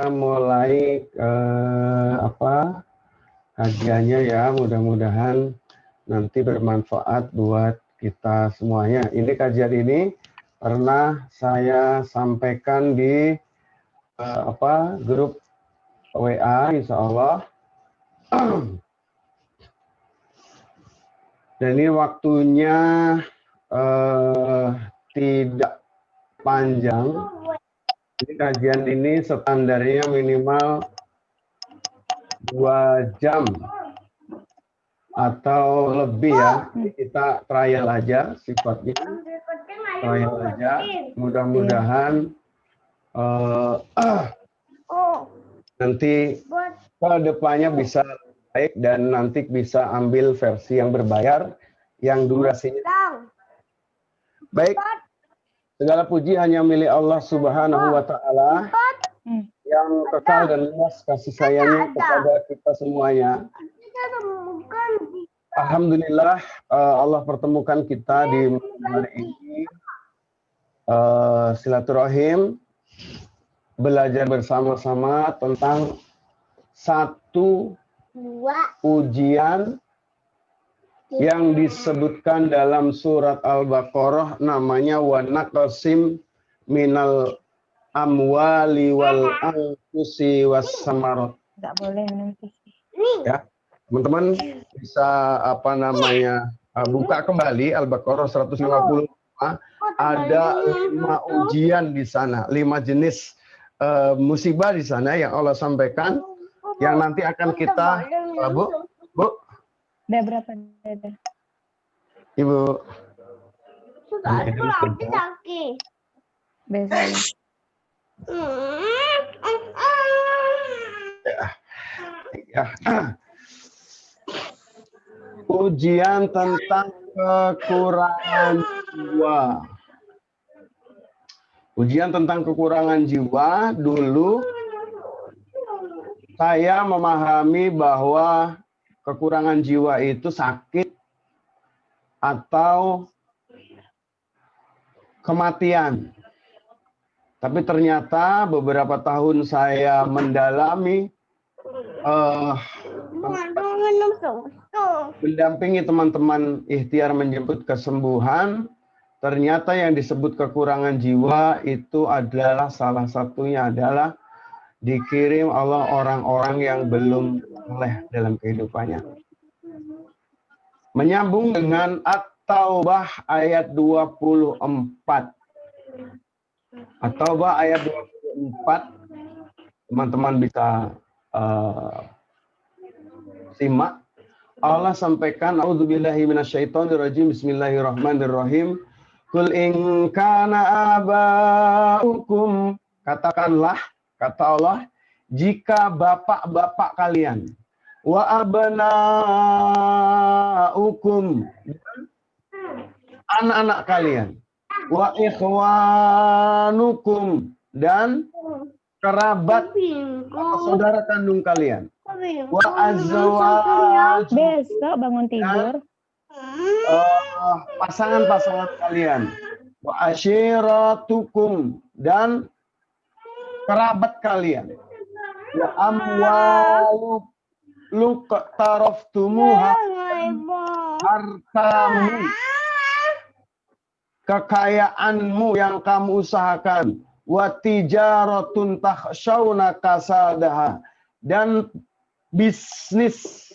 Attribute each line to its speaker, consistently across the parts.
Speaker 1: mulai kajiannya ya, mudah-mudahan nanti bermanfaat buat kita semuanya. Ini kajian ini pernah saya sampaikan di grup WA, insya Allah. Dan ini waktunya tidak panjang. Jadi kajian ini standarnya minimal 2 jam atau lebih ya. Jadi kita trial aja sifatnya. Trial aja. Mudah-mudahan nanti ke depannya bisa baik dan nanti bisa ambil versi yang berbayar yang durasinya. Baik. Segala puji hanya milik Allah Subhanahu wa Ta'ala yang kekal dan luas kasih sayangnya kepada kita semuanya. Alhamdulillah Allah pertemukan kita di hari ini silaturahim, belajar bersama-sama tentang satu ujian yang disebutkan dalam surat Al-Baqarah, namanya wa naqsim minal amwali wal anfusi was samarat.
Speaker 2: Enggak boleh nanti.
Speaker 1: Ya, teman-teman bisa buka kembali Al-Baqarah 150. Ada 5 ujian di sana, 5 jenis musibah di sana yang Allah sampaikan, yang nanti akan kita Bu.
Speaker 2: Udah berapa? Udah.
Speaker 1: Ibu.
Speaker 2: Biasanya.
Speaker 1: Ya. Ujian tentang kekurangan jiwa. Ujian tentang kekurangan jiwa, dulu saya memahami bahwa kekurangan jiwa itu sakit atau kematian. Tapi ternyata beberapa tahun saya mendalami, mendampingi teman-teman ikhtiar menjemput kesembuhan, ternyata yang disebut kekurangan jiwa itu adalah salah satunya adalah dikirim Allah orang-orang yang belum soleh dalam kehidupannya. Menyambung dengan At-Taubah ayat 24. At-Taubah ayat 24, teman-teman bisa simak. Allah sampaikan, a'udzubillahi minasyaitonirrajim, bismillahirrahmanirrahim. Qul in kana aba'ukum, katakanlah, kata Allah, jika bapak-bapak kalian, wa abna'ukum, anak-anak kalian, wa ikhwanukum, dan kerabat atau saudara kandung kalian, wa azwaj,
Speaker 2: besok bangun tidur,
Speaker 1: pasangan-pasangan kalian, wa ashiratukum, dan kerabat kalian, wa amwalu luqtaraftumuha, hartamu, kekayaanmu yang kamu usahakan, wa tijaratun takhshawna kasadaha, dan bisnis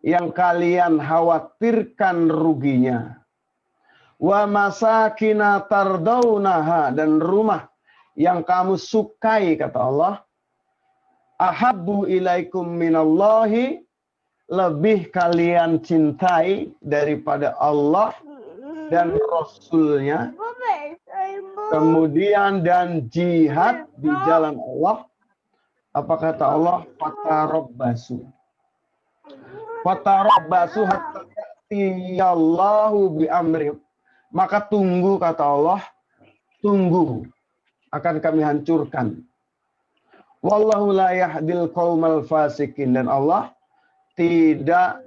Speaker 1: yang kalian khawatirkan ruginya, wa masakina tardaunaha, dan rumah yang kamu sukai, kata Allah, ahabbu ilaikum minallahi, lebih kalian cintai daripada Allah dan Rasulnya, kemudian dan jihad di jalan Allah. Apa kata Allah? Fatarabbasu. Fatarabbasu hatta ya'tiyallahu bi amri. Maka tunggu, kata Allah, tunggu, akan kami hancurkan. Wallahu la yahdil qaumal fasikin, dan Allah tidak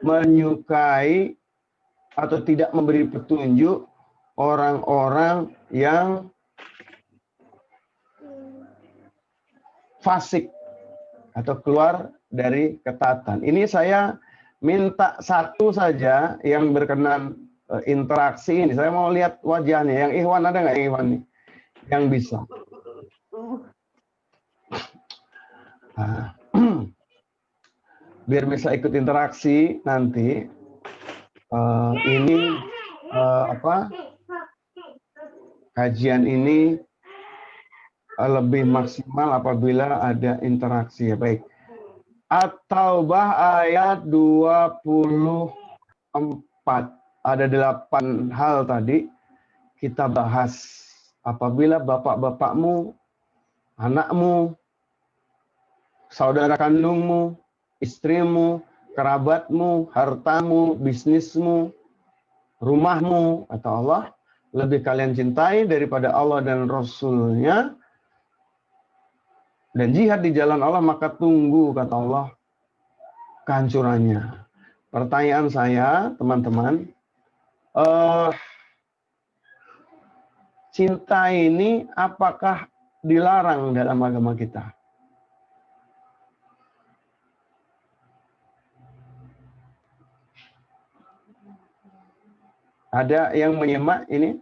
Speaker 1: menyukai atau tidak memberi petunjuk orang-orang yang fasik atau keluar dari ketaatan. Ini saya minta satu saja yang berkenan interaksi ini. Saya mau lihat wajahnya. Yang Ikhwan ada nggak yang Ikhwan nih? Yang bisa. Nah, biar bisa ikut interaksi nanti. Ini kajian ini lebih maksimal apabila ada interaksi ya. Baik. At-Taubah ayat 24. Ada 8 hal tadi kita bahas. Apabila bapak-bapakmu, anakmu, saudara kandungmu, istrimu, kerabatmu, hartamu, bisnismu, rumahmu, kata Allah, lebih kalian cintai daripada Allah dan Rasul-Nya, dan jihad di jalan Allah, maka tunggu, kata Allah, kehancurannya. Pertanyaan saya, teman-teman, cinta ini apakah dilarang dalam agama kita? Ada yang menyimak ini?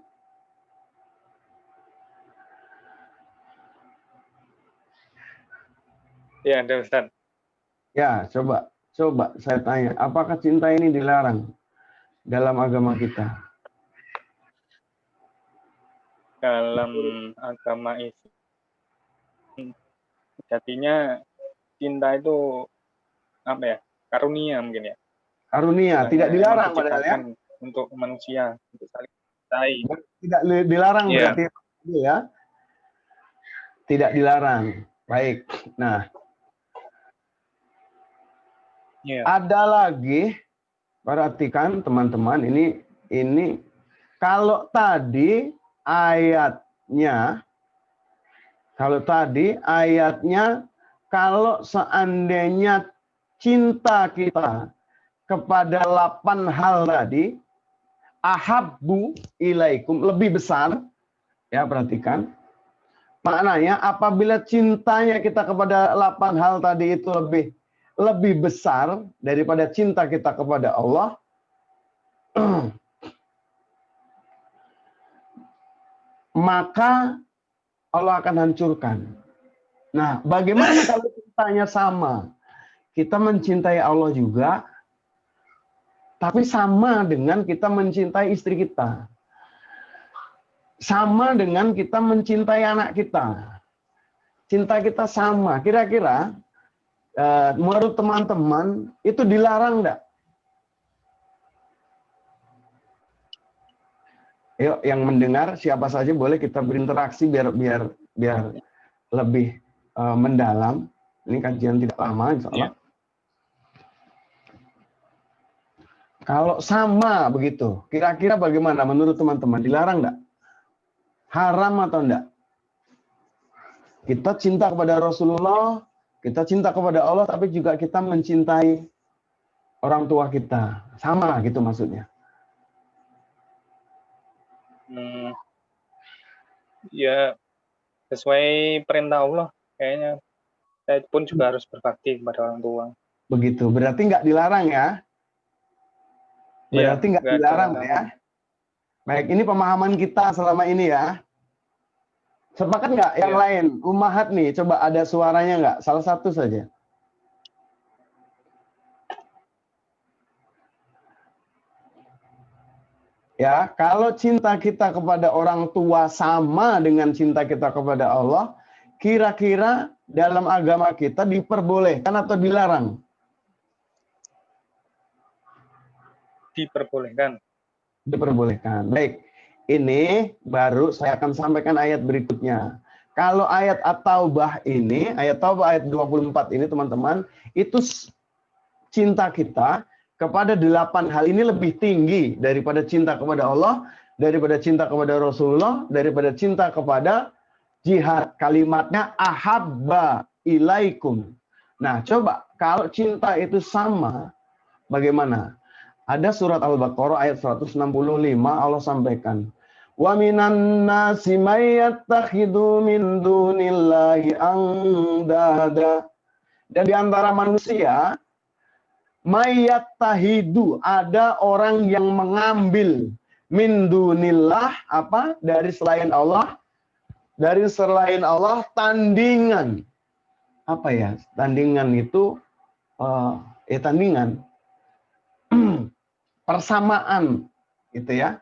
Speaker 3: Ya, ada Ustaz.
Speaker 1: Ya, coba saya tanya, apakah cinta ini dilarang dalam agama kita?
Speaker 3: Dalam agama Islam, jadinya cinta itu apa ya? Karunia mungkin ya.
Speaker 1: Karunia, tidak dilarang padahal ya?
Speaker 3: Untuk manusia, untuk saling mencintai.
Speaker 1: Tidak dilarang
Speaker 3: Iya.
Speaker 1: berarti ya? Tidak dilarang. Baik. Nah,
Speaker 3: Iya.
Speaker 1: ada lagi, perhatikan teman-teman, ini kalau tadi ayatnya, kalau seandainya cinta kita kepada 8 hal tadi, ahabbu ilaikum, lebih besar, ya perhatikan, maknanya apabila cintanya kita kepada 8 hal tadi itu lebih besar daripada cinta kita kepada Allah, maka Allah akan hancurkan. Nah, bagaimana kalau cintanya sama? Kita mencintai Allah juga, tapi sama dengan kita mencintai istri kita. Sama dengan kita mencintai anak kita. Cinta kita sama. Kira-kira menurut teman-teman itu dilarang enggak? Yuk, yang mendengar siapa saja boleh kita berinteraksi biar lebih mendalam. Ini kajian tidak lama, insya Allah. Kalau sama begitu, kira-kira bagaimana menurut teman-teman? Dilarang enggak? Haram atau enggak? Kita cinta kepada Rasulullah, kita cinta kepada Allah, tapi juga kita mencintai orang tua kita. Sama gitu maksudnya.
Speaker 3: Ya, sesuai perintah Allah, kayaknya saya pun juga harus berbakti kepada orang tua.
Speaker 1: Begitu, berarti nggak dilarang ya? Berarti nggak dilarang ya? Baik, ini pemahaman kita selama ini ya. Sepakat nggak yang lain? Ummahat nih, coba ada suaranya nggak? Salah satu saja. Ya, kalau cinta kita kepada orang tua sama dengan cinta kita kepada Allah, kira-kira dalam agama kita diperbolehkan atau dilarang?
Speaker 3: Diperbolehkan.
Speaker 1: Diperbolehkan. Baik, ini baru saya akan sampaikan ayat berikutnya. Kalau ayat At-Taubah ini, ayat Taubah ayat 24 ini teman-teman, itu cinta kita kepada 8 hal ini lebih tinggi daripada cinta kepada Allah, daripada cinta kepada Rasulullah, daripada cinta kepada jihad. Kalimatnya ahabba ilaikum. Nah, coba kalau cinta itu sama, bagaimana? Ada surat Al-Baqarah ayat 165, Allah sampaikan, wa minan nasi may yattakhidhu min dunillahi lillahi andada. Dan di antara manusia, mayat tahidu, ada orang yang mengambil min dunillah, apa? Dari selain Allah, tandingan. Apa ya? Tandingan itu tandingan. Persamaan gitu ya.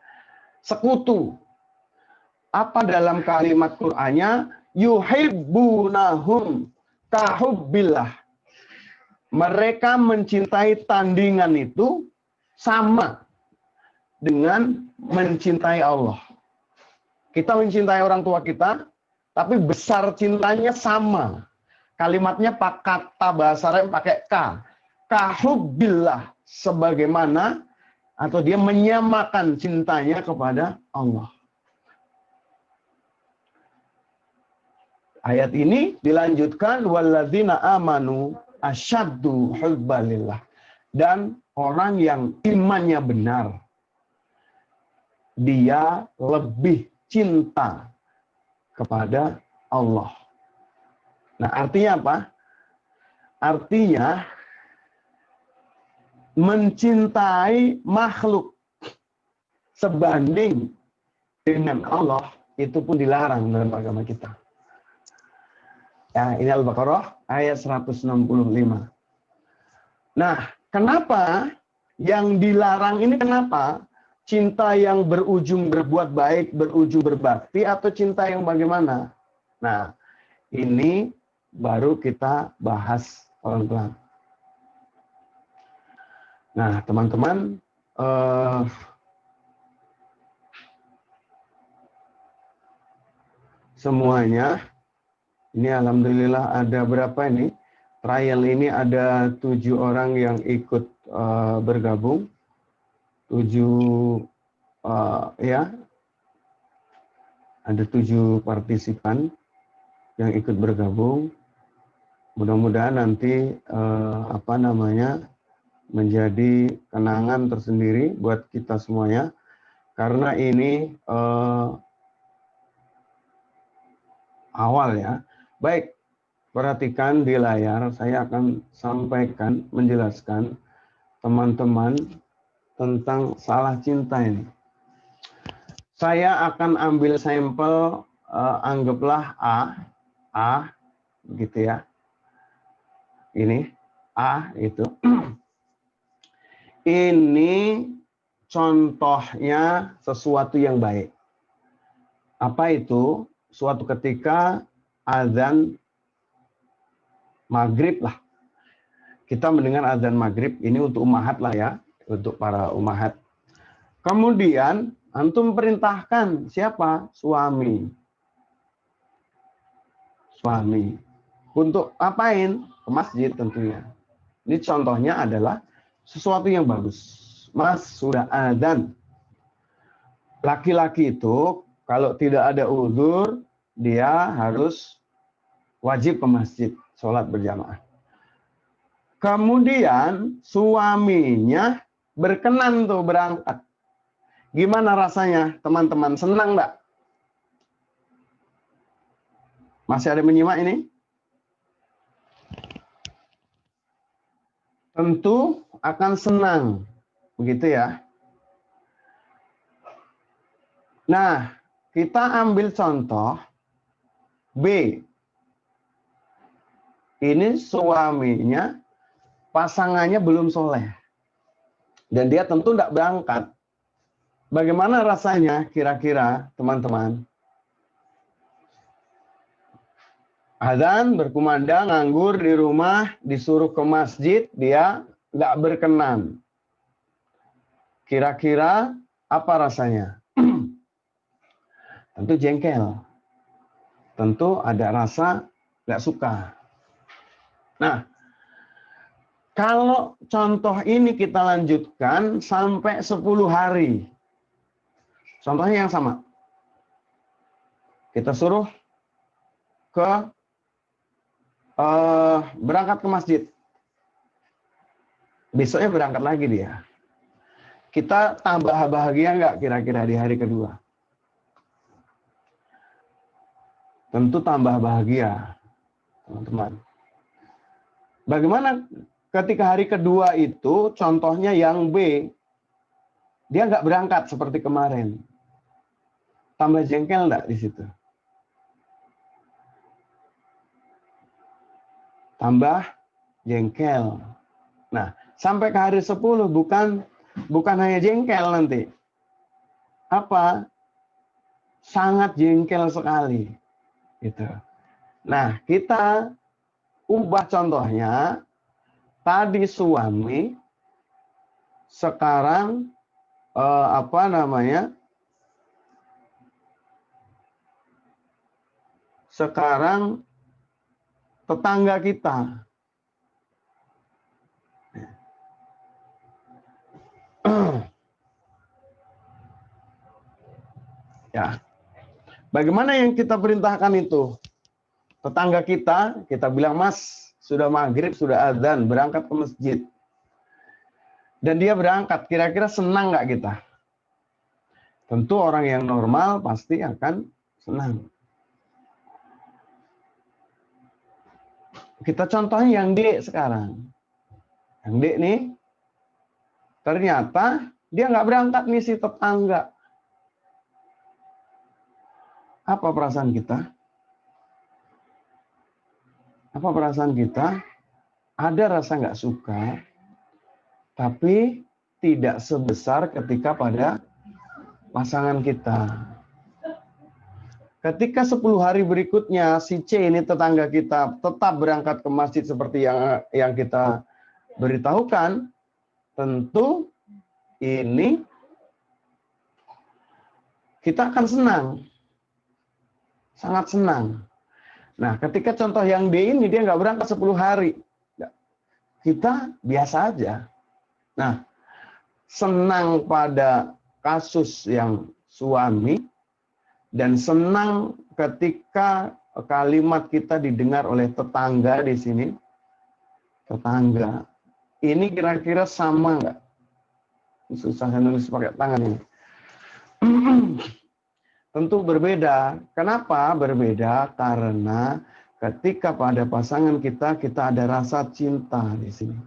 Speaker 1: Sekutu. Apa dalam kalimat Qur'annya? Yuhibbunahum kahubbillah. Mereka mencintai tandingan itu sama dengan mencintai Allah. Kita mencintai orang tua kita, tapi besar cintanya sama. Kalimatnya kata bahasa Arab pakai ka. Kahubbillah, sebagaimana atau dia menyamakan cintanya kepada Allah. Ayat ini dilanjutkan walladzina amanu asyaddu hubbalillah. Dan orang yang imannya benar, dia lebih cinta kepada Allah. Nah, artinya apa? Artinya mencintai makhluk sebanding dengan Allah itu pun dilarang dalam agama kita. Ya, ini Al-Baqarah ayat 165. Nah, kenapa yang dilarang ini kenapa? Cinta yang berujung berbuat baik, berujung berbakti, atau cinta yang bagaimana? Nah, ini baru kita bahas pelan-pelan. Nah, teman-teman, semuanya, ini alhamdulillah ada berapa ini? Trial ini ada 7 orang yang ikut bergabung. 7 ya. Ada 7 partisipan yang ikut bergabung. Mudah-mudahan nanti menjadi kenangan tersendiri buat kita semuanya. Karena ini awal ya. Baik, perhatikan di layar, saya akan sampaikan, menjelaskan teman-teman tentang salah cinta ini. Saya akan ambil sampel, anggaplah A, gitu ya. Ini, A itu. Ini contohnya sesuatu yang baik. Apa itu? Suatu ketika azan maghrib lah. Kita mendengar azan maghrib, ini untuk ummahat lah ya, untuk para ummahat. Kemudian antum perintahkan siapa? Suami. Untuk apain? Ke masjid tentunya. Ini contohnya adalah sesuatu yang bagus. Mas, sudah azan. Laki-laki itu kalau tidak ada uzur, dia harus wajib ke masjid, sholat berjamaah. Kemudian suaminya berkenan tuh berangkat. Gimana rasanya teman-teman? Senang nggak? Masih ada menyimak ini? Tentu akan senang. Begitu ya. Nah, kita ambil contoh B. Ini suaminya, pasangannya belum soleh. Dan dia tentu tidak berangkat. Bagaimana rasanya kira-kira teman-teman? Azan berkumandang, nganggur di rumah, disuruh ke masjid, dia nggak berkenan. Kira-kira apa rasanya? Tentu jengkel. Tentu ada rasa nggak suka. Nah, kalau contoh ini kita lanjutkan sampai 10 hari. Contohnya yang sama. Kita suruh berangkat ke masjid. Besoknya berangkat lagi dia. Kita tambah bahagia nggak kira-kira di hari kedua? Tentu tambah bahagia. teman-teman. Bagaimana ketika hari kedua itu, contohnya yang B, dia nggak berangkat seperti kemarin. Tambah jengkel nggak di situ? Tambah jengkel. Nah, sampai ke hari 10 bukan hanya jengkel nanti. Apa? Sangat jengkel sekali. Gitu. Nah, kita ubah contohnya. Tadi suami, sekarang sekarang tetangga kita. Ya. Bagaimana yang kita perintahkan itu? Tetangga kita bilang, Mas, sudah maghrib, sudah adzan, berangkat ke masjid. Dan dia berangkat, kira-kira senang nggak kita? Tentu orang yang normal pasti akan senang. Kita contohnya yang D sekarang. Yang D nih, ternyata dia nggak berangkat nih si tetangga. Apa perasaan kita? Apa perasaan kita? Ada rasa nggak suka, tapi tidak sebesar ketika pada pasangan kita. Ketika 10 hari berikutnya si C ini tetangga kita tetap berangkat ke masjid seperti yang kita beritahukan, tentu ini kita akan senang. Sangat senang. Nah, ketika contoh yang D ini dia nggak berangkat 10 hari. Kita biasa aja. Nah, senang pada kasus yang suami dan senang ketika kalimat kita didengar oleh tetangga di sini. Tetangga. Ini kira-kira sama nggak? Susah saya nulis pakai tangan ini. Tentu berbeda. Kenapa berbeda? Karena ketika pada pasangan kita ada rasa cinta di sini.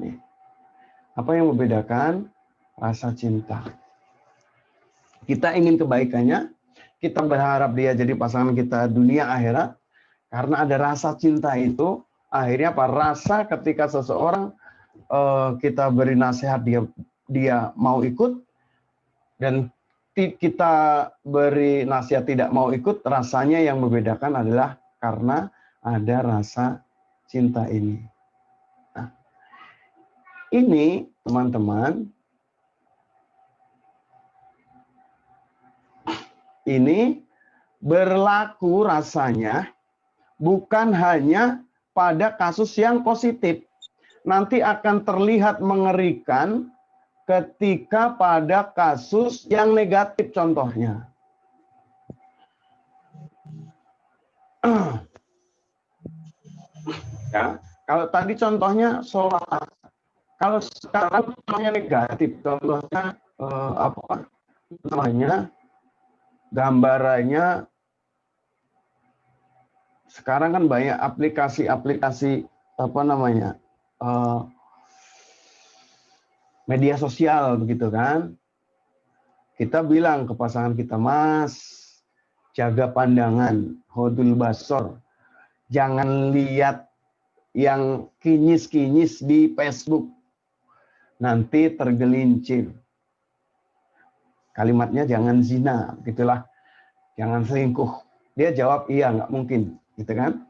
Speaker 1: Nih. Apa yang membedakan? Rasa cinta. Kita ingin kebaikannya, kita berharap dia jadi pasangan kita dunia akhirat, karena ada rasa cinta itu, akhirnya apa? Rasa ketika seseorang kita beri nasihat dia mau ikut, dan kita beri nasihat tidak mau ikut, rasanya yang membedakan adalah karena ada rasa cinta ini. Nah, ini teman-teman, ini berlaku rasanya bukan hanya pada kasus yang positif. Nanti akan terlihat mengerikan ketika pada kasus yang negatif contohnya. Ya, kalau tadi contohnya sholat. Kalau sekarang contohnya negatif, contohnya apa namanya? Gambarannya sekarang kan banyak aplikasi-aplikasi apa namanya? Media sosial begitu kan. Kita bilang ke pasangan kita, Mas, jaga pandangan, hodul basor. Jangan lihat yang kinyis-kinyis di Facebook. Nanti tergelincir. Kalimatnya jangan zina, gitulah. Jangan selingkuh. Dia jawab iya, nggak mungkin, gitu kan?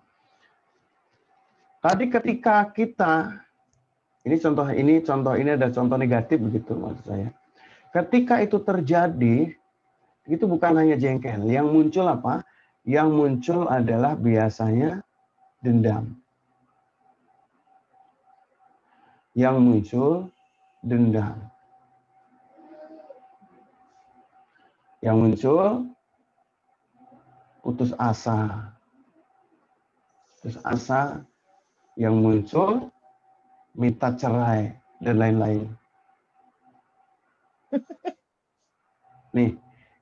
Speaker 1: Tadi ketika kita ini contoh ini ada contoh negatif begitu maksud saya. Ketika itu terjadi, itu bukan hanya jengkel. Yang muncul apa? Yang muncul adalah biasanya dendam. Yang muncul dendam. Yang muncul putus asa. Putus asa. Yang muncul minta cerai dan lain-lain. Nih,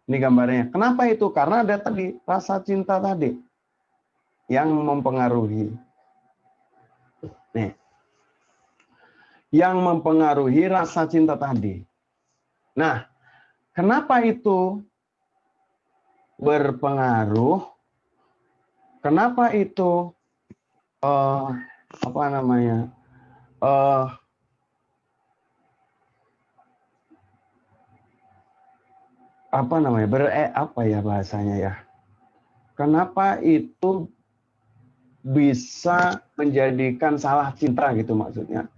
Speaker 1: Ini gambarnya. Kenapa itu? Karena ada tadi rasa cinta tadi yang mempengaruhi. Nih. Yang mempengaruhi rasa cinta tadi. Nah, kenapa itu berpengaruh? Kenapa itu apa namanya? Apa namanya? Apa ya bahasanya ya? Kenapa itu bisa menjadikan salah cinta gitu maksudnya?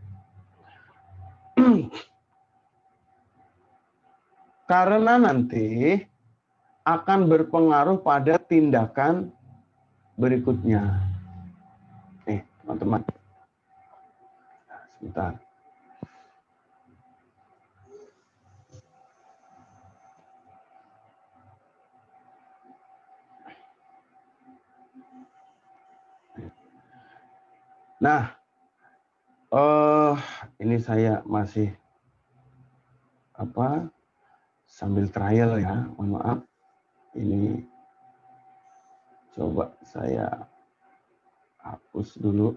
Speaker 1: Karena nanti akan berpengaruh pada tindakan berikutnya. Nih, teman-teman. Sebentar. Nah, ini saya masih sambil trial ya, mohon maaf. Ini coba saya hapus dulu.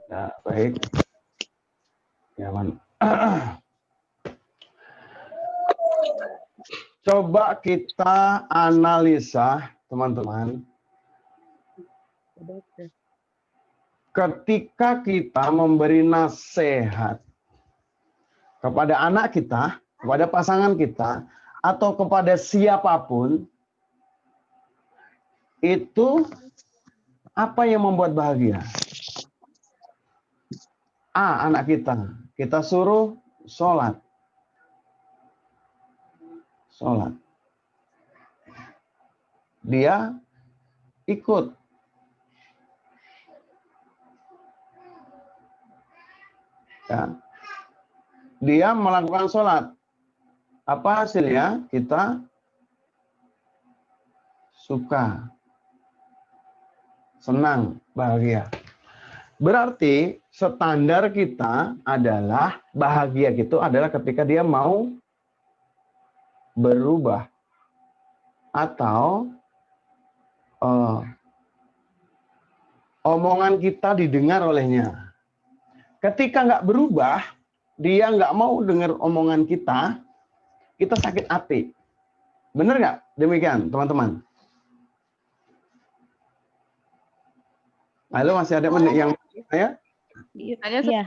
Speaker 1: Ya, baik. Ya, coba kita analisa, teman-teman. Ketika kita memberi nasihat kepada anak kita, kepada pasangan kita, atau kepada siapapun, itu apa yang membuat bahagia? A, anak kita suruh sholat. Sholat. Dia ikut. Ya. Dia melakukan sholat. Apa hasilnya? Kita suka, senang, bahagia. Berarti standar kita adalah bahagia gitu adalah ketika dia mau berubah atau omongan kita didengar olehnya. Ketika nggak berubah, dia nggak mau dengar omongan kita sakit hati. Benar nggak? Demikian, teman-teman. Halo, masih ada yang ya?
Speaker 2: Iya.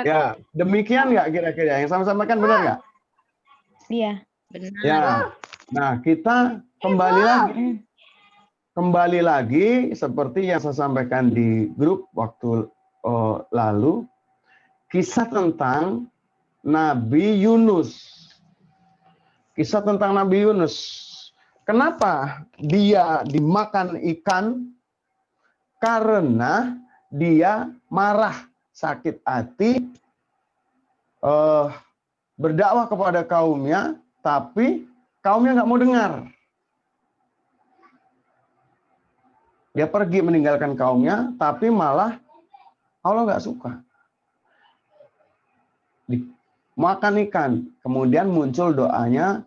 Speaker 1: Ya, demikian nggak kira-kira? Yang sama sampaikan benar nggak?
Speaker 2: Iya.
Speaker 4: Benar.
Speaker 1: Ya. Nah, kita kembali lagi seperti yang saya sampaikan di grup waktu lalu, kisah tentang Nabi Yunus. Kisah tentang Nabi Yunus. Kenapa dia dimakan ikan? Karena dia marah, sakit hati, berdakwah kepada kaumnya, tapi kaumnya nggak mau dengar. Dia pergi meninggalkan kaumnya, tapi malah Allah nggak suka. Makan ikan. Kemudian muncul doanya,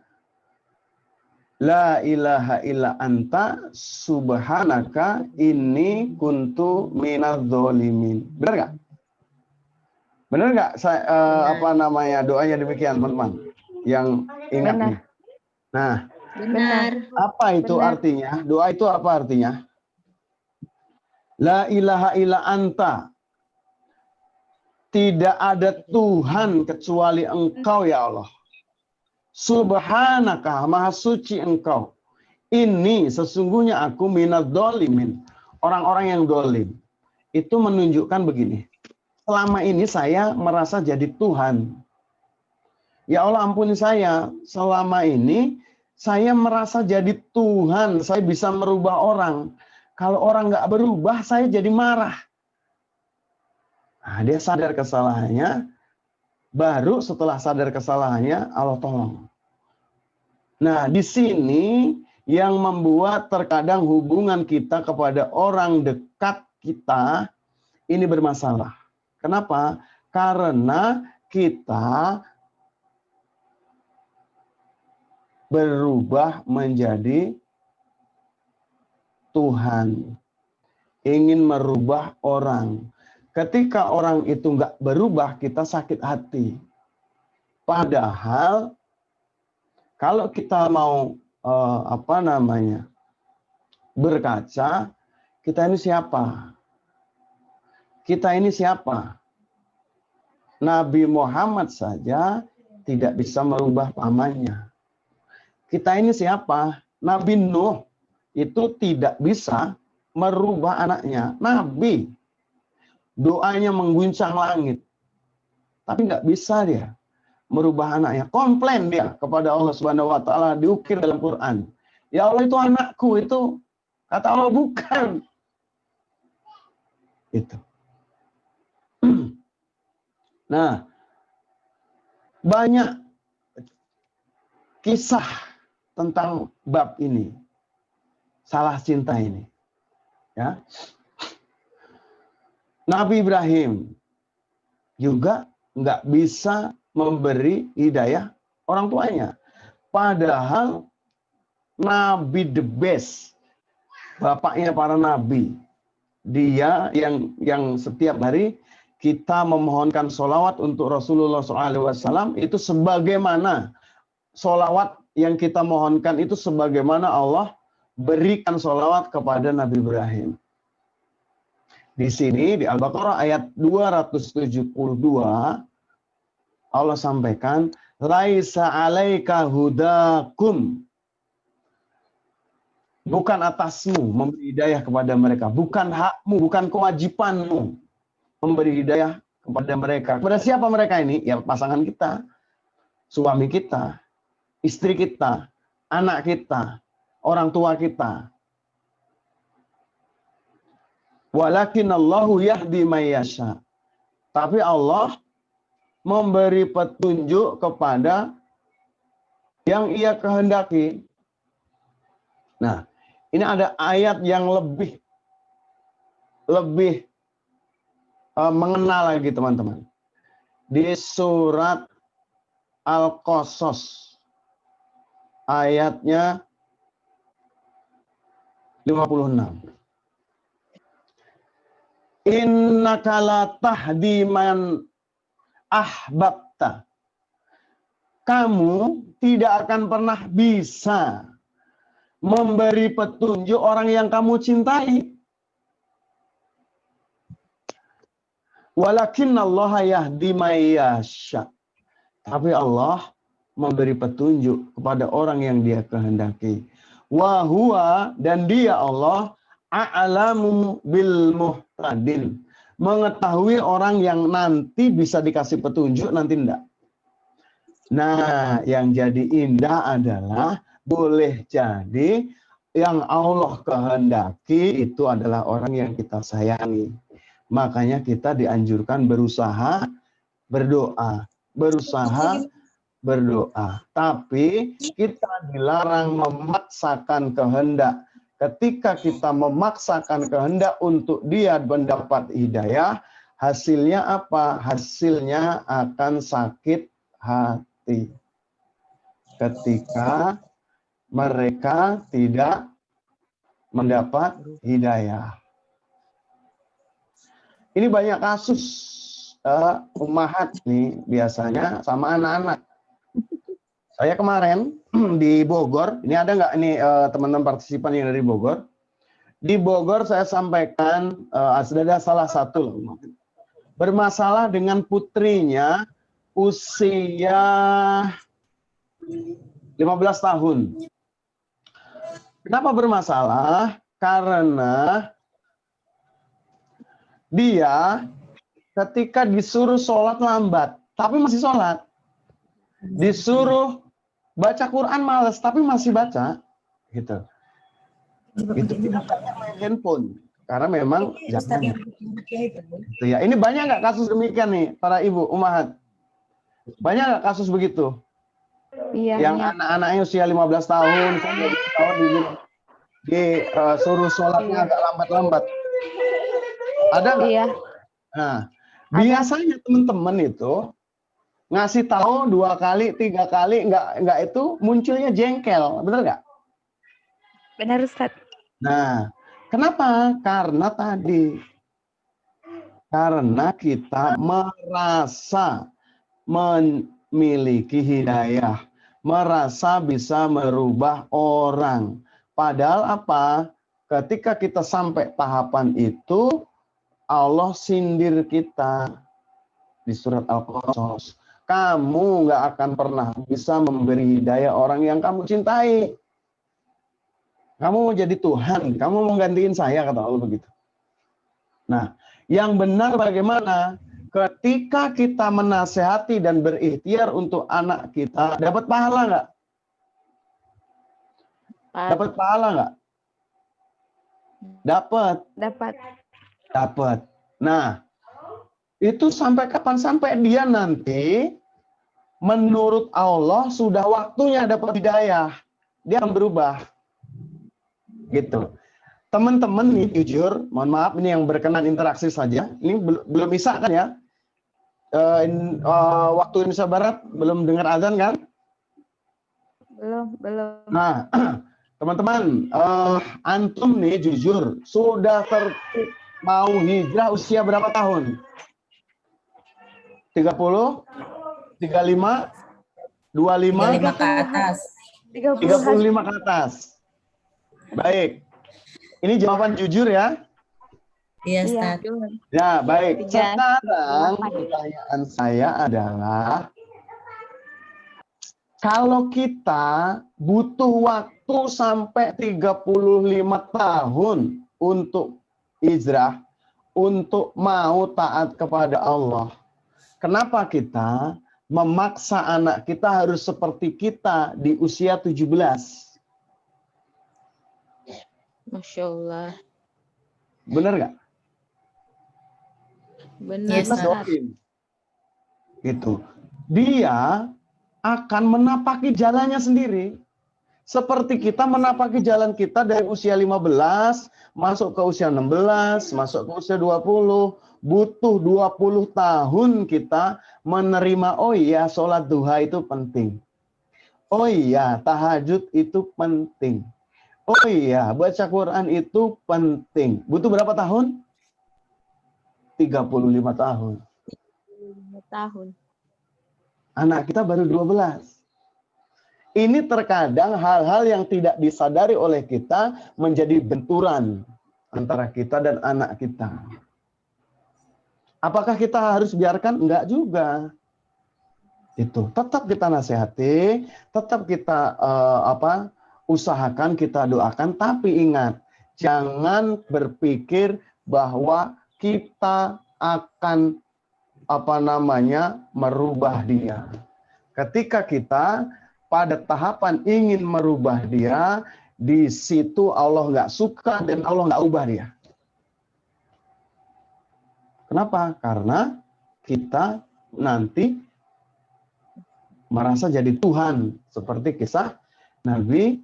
Speaker 1: La ilaha illa anta subhanaka inni kuntu minadz dzalimin. Benar nggak? Benar nggak? Doanya demikian, teman-teman. Yang ingat nih. Nah,
Speaker 4: Benar.
Speaker 1: apa itu artinya? Doa itu apa artinya? La ilaha illa anta. Tidak ada Tuhan kecuali Engkau ya Allah. Subhanaka, maha suci Engkau. Ini sesungguhnya aku minadz dzalimin. Orang-orang yang dolim. Itu menunjukkan begini. Selama ini saya merasa jadi Tuhan. Ya Allah ampuni saya. Selama ini saya merasa jadi Tuhan. Saya bisa merubah orang. Kalau orang nggak berubah, saya jadi marah. Nah, dia sadar kesalahannya. Baru setelah sadar kesalahannya, Allah tolong. Nah, di sini yang membuat terkadang hubungan kita kepada orang dekat kita ini bermasalah. Kenapa? Karena kita berubah menjadi Tuhan. Ingin merubah orang. Ketika orang itu nggak berubah, kita sakit hati. Padahal kalau kita mau berkaca, kita ini siapa? Kita ini siapa? Nabi Muhammad saja tidak bisa merubah pamannya. Kita ini siapa? Nabi Nuh itu tidak bisa merubah anaknya. Nabi doanya mengguncang langit, tapi nggak bisa dia merubah anaknya. Komplain dia kepada Allah Subhanahu Wa Taala, diukir dalam Quran. Ya Allah, itu anakku, itu kata Allah bukan. Itu. Nah, banyak kisah tentang bab ini, salah cinta ini. Ya. Nabi Ibrahim juga nggak bisa memberi hidayah orang tuanya. Padahal Nabi the best, bapaknya para nabi. Dia yang setiap hari kita memohonkan sholawat untuk Rasulullah SAW itu sebagaimana sholawat yang kita mohonkan itu sebagaimana Allah berikan sholawat kepada Nabi Ibrahim. Di sini di Al-Baqarah ayat 272 Allah sampaikan, laisa 'alaika hudakum. Bukan atasmu memberi hidayah kepada mereka, bukan hakmu, bukan kewajibanmu memberi hidayah kepada mereka. Kepada siapa mereka ini? Ya pasangan kita, suami kita, istri kita, anak kita, orang tua kita. Walakin Allahu yahdi may yasha. Tapi Allah memberi petunjuk kepada yang Ia kehendaki. Nah, ini ada ayat yang lebih mengenal lagi teman-teman. Di surat Al-Qasas ayatnya 56. Innaka la tahdi man ahbabta. Kamu tidak akan pernah bisa memberi petunjuk orang yang kamu cintai. Walakinnallaha yahdi may yasha. Tapi Allah memberi petunjuk kepada orang yang Dia kehendaki. Wa huwa, dan Dia Allah a'lamu bil muhtadin. Mengetahui orang yang nanti bisa dikasih petunjuk, nanti enggak. Nah, yang jadi indah adalah boleh jadi yang Allah kehendaki itu adalah orang yang kita sayangi. Makanya kita dianjurkan berusaha berdoa. Tapi kita dilarang memaksakan kehendak. Ketika kita memaksakan kehendak untuk dia mendapat hidayah, hasilnya apa? Hasilnya akan sakit hati. Ketika mereka tidak mendapat hidayah. Ini banyak kasus ummahat nih biasanya sama anak-anak. Saya kemarin di Bogor, ini ada nggak ini teman-teman partisipan yang dari Bogor? Di Bogor saya sampaikan ada salah satu bermasalah dengan putrinya usia 15 tahun. Kenapa bermasalah? Karena dia ketika disuruh sholat lambat, tapi masih sholat. Disuruh baca Quran males, tapi masih baca. Gitu. Itu tidak main handphone. Karena memang jangan. Gitu ya. Ini banyak nggak kasus demikian nih, para ibu, ummahat? Banyak nggak kasus begitu?
Speaker 2: Iya.
Speaker 1: Yang anak-anaknya usia 15 tahun, 15 tahun disuruh sholatnya agak lambat-lambat. Ada nggak?
Speaker 2: Iya.
Speaker 1: Nah, biasanya teman-teman itu ngasih tahu 2 kali, 3 kali, nggak itu munculnya jengkel, bener nggak?
Speaker 2: Benar, Ustaz.
Speaker 1: Nah, kenapa? Karena kita merasa memiliki hidayah, merasa bisa merubah orang. Padahal apa? Ketika kita sampai tahapan itu, Allah sindir kita di surat Al-Qasas. Kamu nggak akan pernah bisa memberi hidayah orang yang kamu cintai. Kamu mau jadi Tuhan, kamu mau gantiin saya, kata Allah begitu. Nah, yang benar bagaimana? Ketika kita menasehati dan berikhtiar untuk anak kita, dapat pahala nggak? Dapat pahala nggak? Dapat. Dapat. Nah, itu sampai kapan? Sampai dia nanti menurut Allah sudah waktunya dapat hidayah. Dia akan berubah. Gitu. Teman-teman nih jujur, mohon maaf ini yang berkenan interaksi saja. Ini belum bisa kan ya? Waktu Indonesia Barat belum dengar azan kan?
Speaker 2: Belum.
Speaker 1: Nah, teman-teman, antum nih jujur sudah tertib mau hijrah usia berapa tahun? 30, 35, 25,
Speaker 4: 35 ke atas.
Speaker 1: 35 ke atas. Baik. Ini jawaban jujur ya?
Speaker 4: Iya, Ustaz.
Speaker 1: Ya, baik.
Speaker 2: 3,
Speaker 1: Sekarang
Speaker 2: 8.
Speaker 1: pertanyaan saya adalah, kalau kita butuh waktu sampai 35 tahun untuk hijrah, untuk mau taat kepada Allah, kenapa kita memaksa anak kita harus seperti kita di usia 17?
Speaker 2: Masya Allah.
Speaker 1: Benar nggak?
Speaker 2: Benar,
Speaker 4: Yes,
Speaker 2: Ustaz.
Speaker 1: Gitu. Dia akan menapaki jalannya sendiri. Seperti kita menapaki jalan kita dari usia 15, masuk ke usia 16, masuk ke usia 20. Butuh 20 tahun kita menerima, oh iya sholat duha itu penting. Oh iya tahajud itu penting. Oh iya baca Quran itu penting. Butuh berapa tahun? 35 tahun.
Speaker 2: 5 tahun.
Speaker 1: Anak kita baru 12. Ini terkadang hal-hal yang tidak disadari oleh kita menjadi benturan antara kita dan anak kita. Apakah kita harus biarkan? Enggak juga. Itu tetap kita nasihati, tetap kita usahakan, kita doakan, tapi ingat, jangan berpikir bahwa kita akan merubah dia. Ketika kita pada tahapan ingin merubah dia, di situ Allah nggak suka dan Allah nggak ubah dia. Kenapa? Karena kita nanti merasa jadi Tuhan, seperti kisah Nabi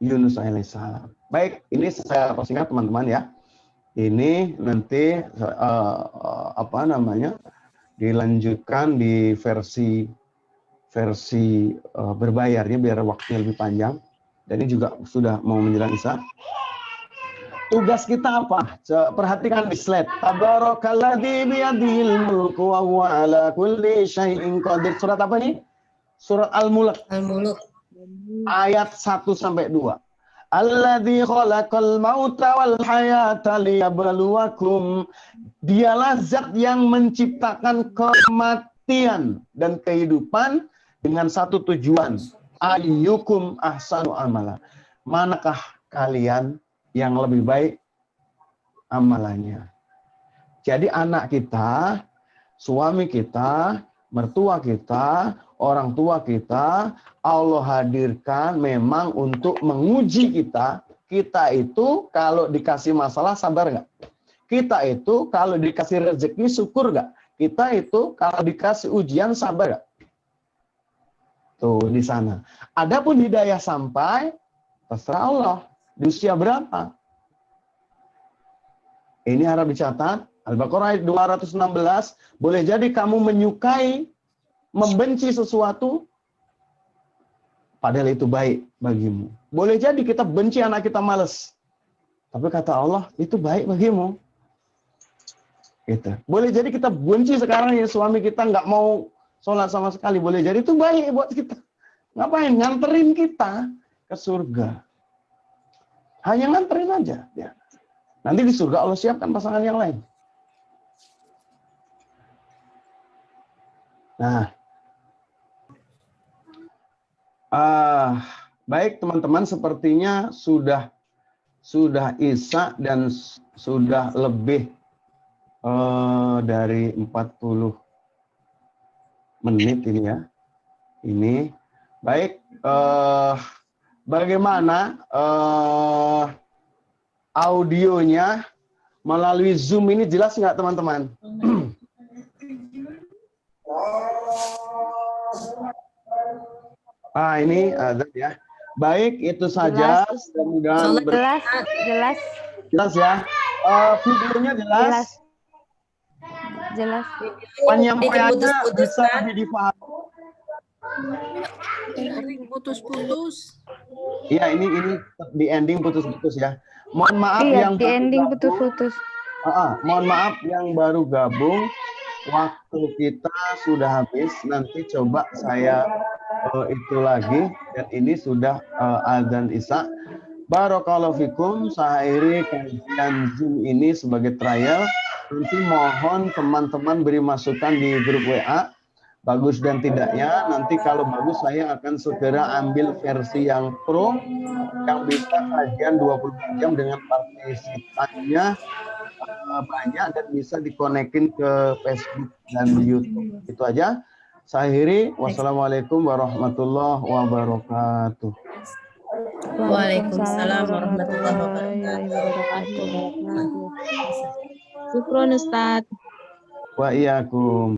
Speaker 1: Yunus alaihissalam. Baik, ini saya persingkat teman-teman ya. Ini nanti dilanjutkan di versi berbayarnya biar waktunya lebih panjang. Dan ini juga sudah mau menjelang Isya. Tugas kita apa? Perhatikan di slide. Tabarakalladzi biyadihil mulku wa huwa ala kulli syai'in qadir. Surat apa nih? Surat Al-Mulk.
Speaker 4: Al-Mulk.
Speaker 1: Ayat 1 sampai 2. Alladzi khalaqal mauta wal hayata liyabluwakum. Dialah zat yang menciptakan kematian dan kehidupan dengan satu tujuan. Ayyukum ahsanu amala. Manakah kalian yang lebih baik amalannya? Jadi anak kita, suami kita, mertua kita, orang tua kita, Allah hadirkan memang untuk menguji kita. Kita itu kalau dikasih masalah sabar nggak? Kita itu kalau dikasih rezeki syukur nggak? Kita itu kalau dikasih ujian sabar nggak? Tuh di sana. Adapun hidayah sampai, terserah Allah. Di usia berapa? Ini harap dicatat. Al-Baqarah ayat 216, boleh jadi kamu menyukai, membenci sesuatu, padahal itu baik bagimu. Boleh jadi kita benci anak kita malas, tapi kata Allah, itu baik bagimu. Gitu. Boleh jadi kita benci sekarang ya suami kita nggak mau sholat sama sekali. Boleh jadi itu baik buat kita. Ngapain? Nganterin kita ke surga. Hanya nganterin aja. Ya. Nanti di surga Allah siapkan pasangan yang lain. Nah, baik teman-teman, sepertinya sudah Isya dan sudah lebih dari 40 menit ini ya. Ini baik. Bagaimana audionya melalui Zoom ini, jelas nggak teman-teman? Ini ada ya. Baik, itu saja. Mudah-mudahan jelas ya. Videonya jelas.
Speaker 2: Jelas.
Speaker 1: Penyampaiannya bisa lebih dipahami.
Speaker 4: Putus-putus.
Speaker 1: Iya, ini di ending putus-putus ya. Mohon maaf yang
Speaker 2: di ending putus-putus.
Speaker 1: Mohon maaf yang baru gabung. Waktu kita sudah habis. Nanti coba saya itu lagi. Dan ini sudah azan Isya. Barakallahu fikum. Saya akhiri kajian Zoom ini sebagai trial. Nanti mohon teman-teman beri masukan di grup WA. Bagus dan tidaknya. Nanti kalau bagus saya akan segera ambil versi yang pro. Yang bisa kajian 24 jam dengan partisipannya banyak dan bisa dikonekin ke Facebook dan YouTube. Itu aja. Saya akhiri. Wassalamualaikum warahmatullahi wabarakatuh.
Speaker 4: Waalaikumsalam warahmatullahi wabarakatuh.
Speaker 2: Syukron Ustaz.
Speaker 1: Wa iyyakum.